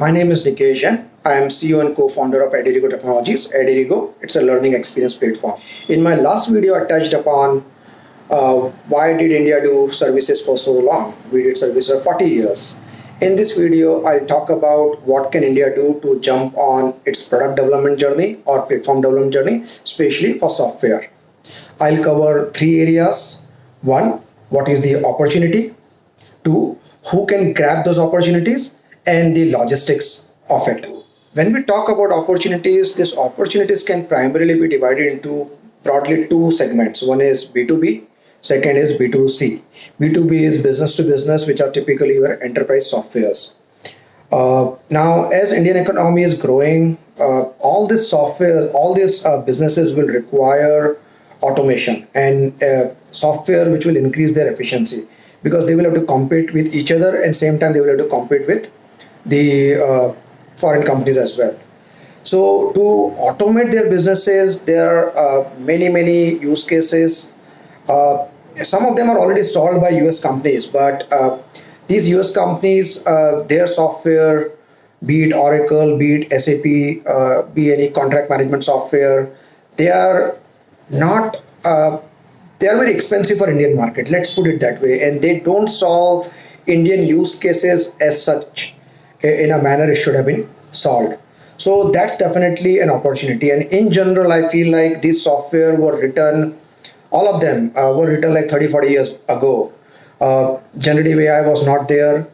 My name is Nikesh. I am CEO and co-founder of Edirigo Technologies. Edirigo, it's a learning experience platform. In my last video, I touched upon why did India do services for so long? We did services for 40 years. In this video, I'll talk about what can India do to jump on its product development journey or platform development journey, especially for software. I'll cover three areas. One, what is the opportunity? Two, who can grab those opportunities? And the logistics of it. When we talk about opportunities, these opportunities can primarily be divided into broadly two segments. One is B2B, second is B2C. B2B is business to business, which are typically your enterprise softwares. Now, as Indian economy is growing, all this software, all these businesses will require automation and software which will increase their efficiency, because they will have to compete with each other and same time they will have to compete with the foreign companies as well. So to automate their businesses, there are many use cases. Some of them are already solved by US companies, but these US companies, their software, be it Oracle, be it SAP, be any contract management software, they are not they are very expensive for Indian market, let's put it that way, and they don't solve Indian use cases as such in a manner it should have been solved. So that's definitely an opportunity. And in general, I feel like these software were written, all of them were written like 30-40 years ago. Generative AI was not there.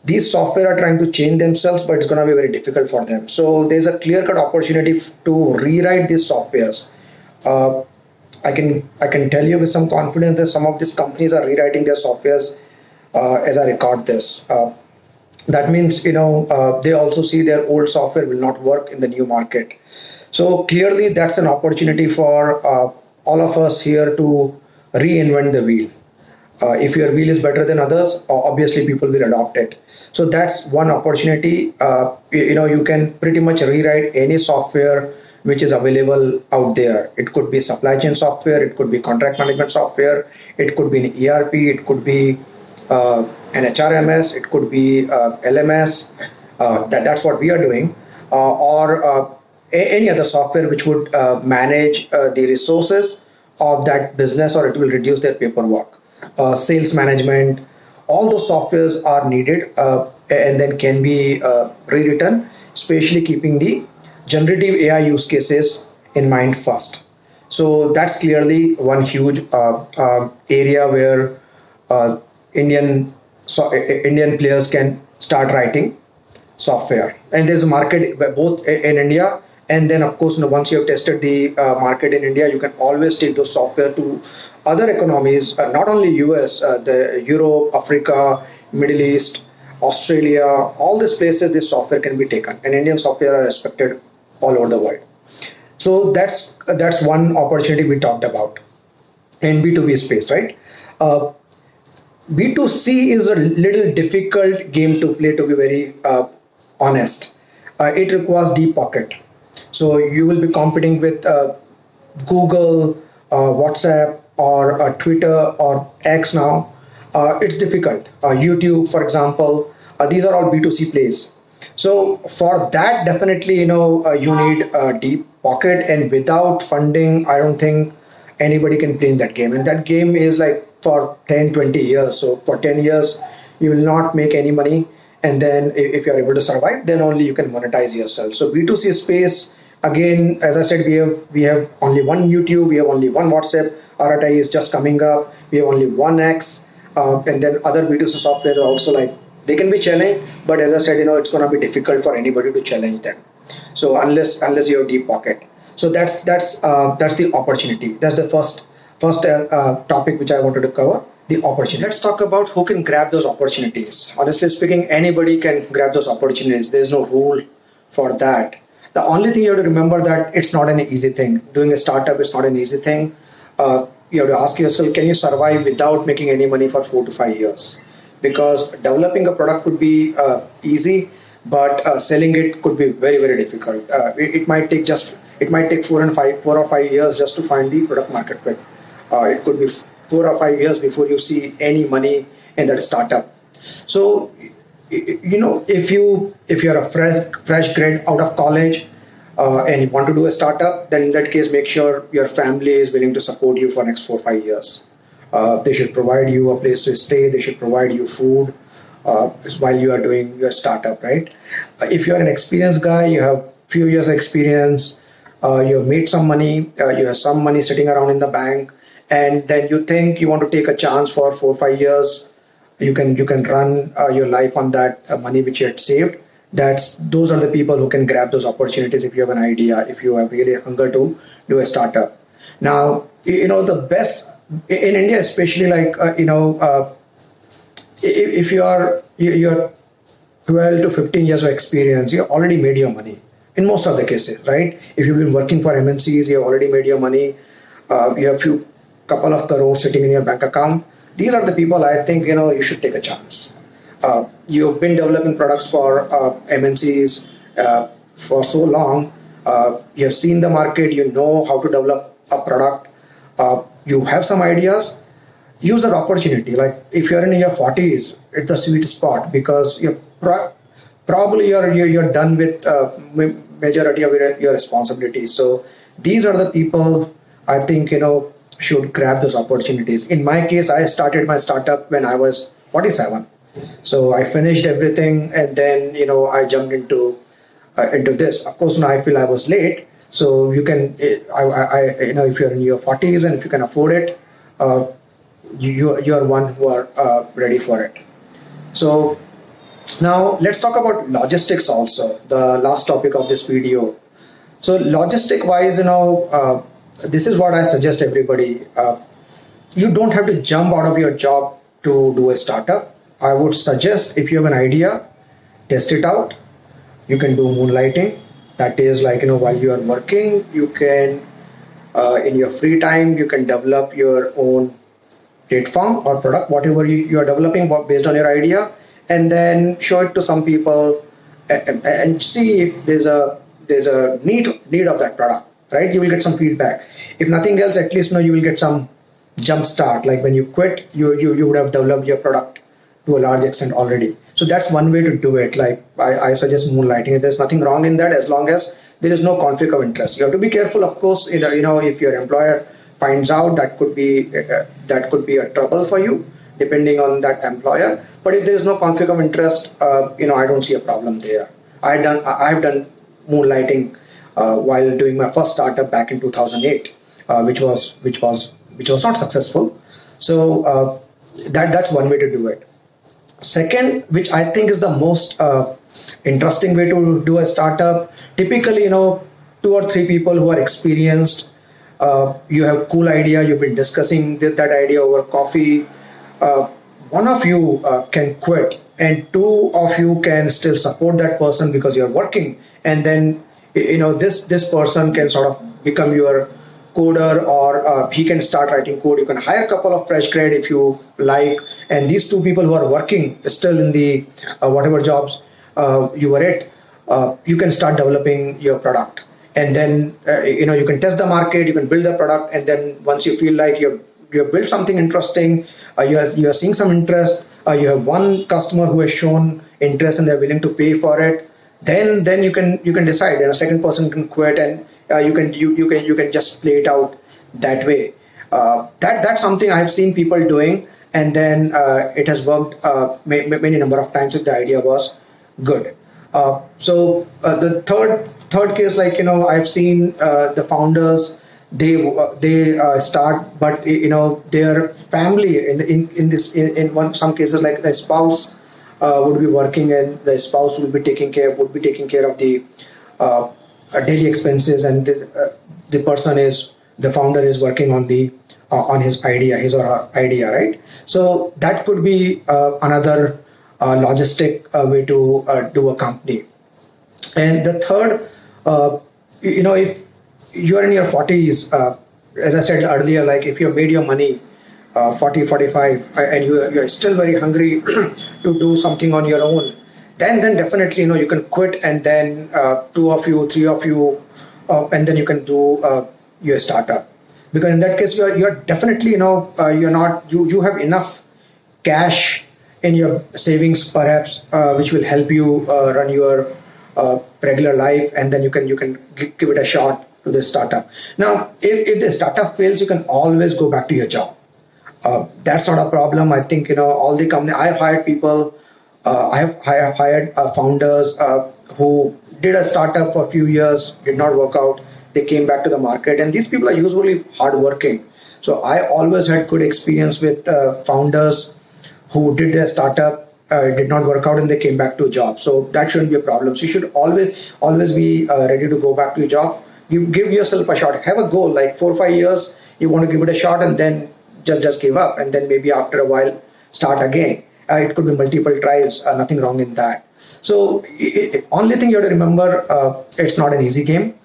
These software are trying to change themselves, but it's going to be very difficult for them. So there's a clear-cut opportunity to rewrite these softwares. I can tell you with some confidence that some of these companies are rewriting their softwares as I record this. That means, they also see their old software will not work in the new market. So clearly that's an opportunity for all of us here to reinvent the wheel. If your wheel is better than others, obviously people will adopt it. So that's one opportunity. You can pretty much rewrite any software which is available out there. It could be supply chain software, it could be contract management software, it could be an ERP, it could be an HRMS, it could be LMS. That's what we are doing, or any other software which would manage the resources of that business, or it will reduce their paperwork. Sales management, all those softwares are needed and then can be rewritten, especially keeping the generative AI use cases in mind first. So that's clearly one huge area where Indian players can start writing software, and there's a market both in India, and then of course once you have tested the market in India, you can always take those software to other economies, not only US, the Europe, Africa, Middle East, Australia, all these places this software can be taken, and Indian software are respected all over the world. So that's one opportunity we talked about in B2B space, right? B2C is a little difficult game to play, to be very honest. It requires deep pocket. So you will be competing with Google, WhatsApp, or Twitter, or X now. It's difficult. YouTube, for example, these are all B2C plays. So for that, definitely, you need a deep pocket, and without funding, I don't think anybody can play in that game. And that game is like for 10-20 years. So for 10 years you will not make any money, and then if you are able to survive, then only you can monetize yourself. So B2C space, again, as I said, we have only one YouTube, we have only one WhatsApp, RTI is just coming up, we have only one X, and then other B2C software are also like, they can be challenged, but as I said, it's going to be difficult for anybody to challenge them. So unless you have deep pocket. So that's the opportunity. That's the first topic which I wanted to cover, the opportunity. Let's talk about who can grab those opportunities. Honestly speaking, anybody can grab those opportunities. There's no rule for that. The only thing you have to remember that it's not an easy thing. Doing a startup is not an easy thing. You have to ask yourself, can you survive without making any money for 4 to 5 years? Because developing a product could be easy, but selling it could be very difficult. It might take 4 or 5 years just to find the product market fit. It could be 4 or 5 years before you see any money in that startup. So if you're a fresh grad out of college, and you want to do a startup, then in that case make sure your family is willing to support you for next 4 or 5 years. They should provide you a place to stay, they should provide you food, while you are doing your startup, right? If you're an experienced guy, you have few years of experience, you have made some money, you have some money sitting around in the bank, and then you think you want to take a chance for 4 or 5 years, you can run your life on that money which you had saved. Those are the people who can grab those opportunities if you have an idea, if you have really hunger to do a startup. Now, the best in India, especially, like, if you're 12 to 15 years of experience, you already made your money in most of the cases, right? If you've been working for MNCs, you have already made your money. You have few couple of crores sitting in your bank account. These are the people I think you should take a chance. You've been developing products for MNCs for so long. You have seen the market. You know how to develop a product. You have some ideas. Use that opportunity. Like, if you're in your 40s, it's a sweet spot, because probably you're done with majority of your responsibilities. So these are the people I think should grab those opportunities. In my case, I started my startup when I was 47. So I finished everything, and then I jumped into this. Of course, now I feel I was late. So you can, if you're in your 40s and if you can afford it, you're one who are ready for it. So now let's talk about logistics also, the last topic of this video. So logistic wise, this is what I suggest everybody. You don't have to jump out of your job to do a startup. I would suggest, if you have an idea, test it out. You can do moonlighting. That is like, while you are working, you can, in your free time, you can develop your own platform or product, whatever you are developing based on your idea, and then show it to some people, and see if there's a need of that product, right? You will get some feedback. If nothing else, at least you will get some jump start. Like, when you quit, you would have developed your product to a large extent already. So that's one way to do it. Like, I suggest moonlighting. There's nothing wrong in that, as long as there is no conflict of interest. You have to be careful, of course. If your employer finds out, that could be a trouble for you, depending on that employer. But if there is no conflict of interest, I don't see a problem there. I've done moonlighting while doing my first startup back in 2008, which was not successful. So that's one way to do it. Second, which I think is the most interesting way to do a startup, typically, 2 or 3 people who are experienced. You have cool idea, you've been discussing that idea over coffee. One of you can quit, and 2 of you can still support that person because you're working. And then, this person can sort of become your coder, or he can start writing code. You can hire a couple of fresh grad if you like, and these 2 people who are working still in the whatever jobs you were at, you can start developing your product. And then you can test the market, you can build the product, and then once you feel like you've built something interesting, you are seeing some interest, you have one customer who has shown interest and they're willing to pay for it, then you can decide, and a second person can quit, and you can just play it out that way. That's something I have seen people doing, and then it has worked many number of times if the idea was good. So the third case, like, I've seen the founders, they start, but their family in some cases, like, the spouse would be working, and the spouse would be taking care of the daily expenses, and the founder is working on his or her idea, right? So that could be another logistic way to do a company. And the third, if you are in your 40s, as I said earlier, like, if you have made your money 40, 45, and you are still very hungry to do something on your own, then definitely, you can quit, and then 2 of you, 3 of you, and then you can do your startup. Because in that case, you're definitely, you have enough cash in your savings perhaps, which will help you run your regular life, and then you can give it a shot to the startup. Now if the startup fails, you can always go back to your job. That's not a problem. I think all the company I've hired people. I have hired founders who did a startup for a few years, did not work out. They came back to the market, and these people are usually hardworking. So I always had good experience with founders who did their startup, did not work out, and they came back to a job. So that shouldn't be a problem. So you should always be ready to go back to your job. You give yourself a shot. Have a goal like 4 or 5 years. You want to give it a shot, and then just give up, and then maybe after a while start again. It could be multiple tries. Nothing wrong in that. So only thing you have to remember, it's not an easy game,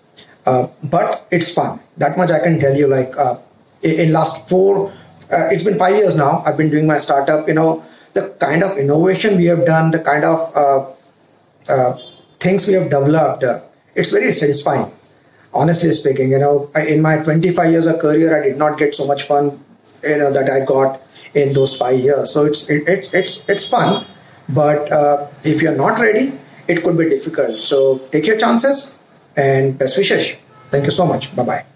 but it's fun. That much I can tell you. Like in last it's been 5 years now. I've been doing my startup. The kind of innovation we have done, the kind of things we have developed, it's very satisfying. Honestly speaking, in my 25 years of career, I did not get so much fun, that I got in those 5 years. So it's fun, but if you're not ready, it could be difficult. So take your chances, and best wishes. Thank you so much. Bye bye.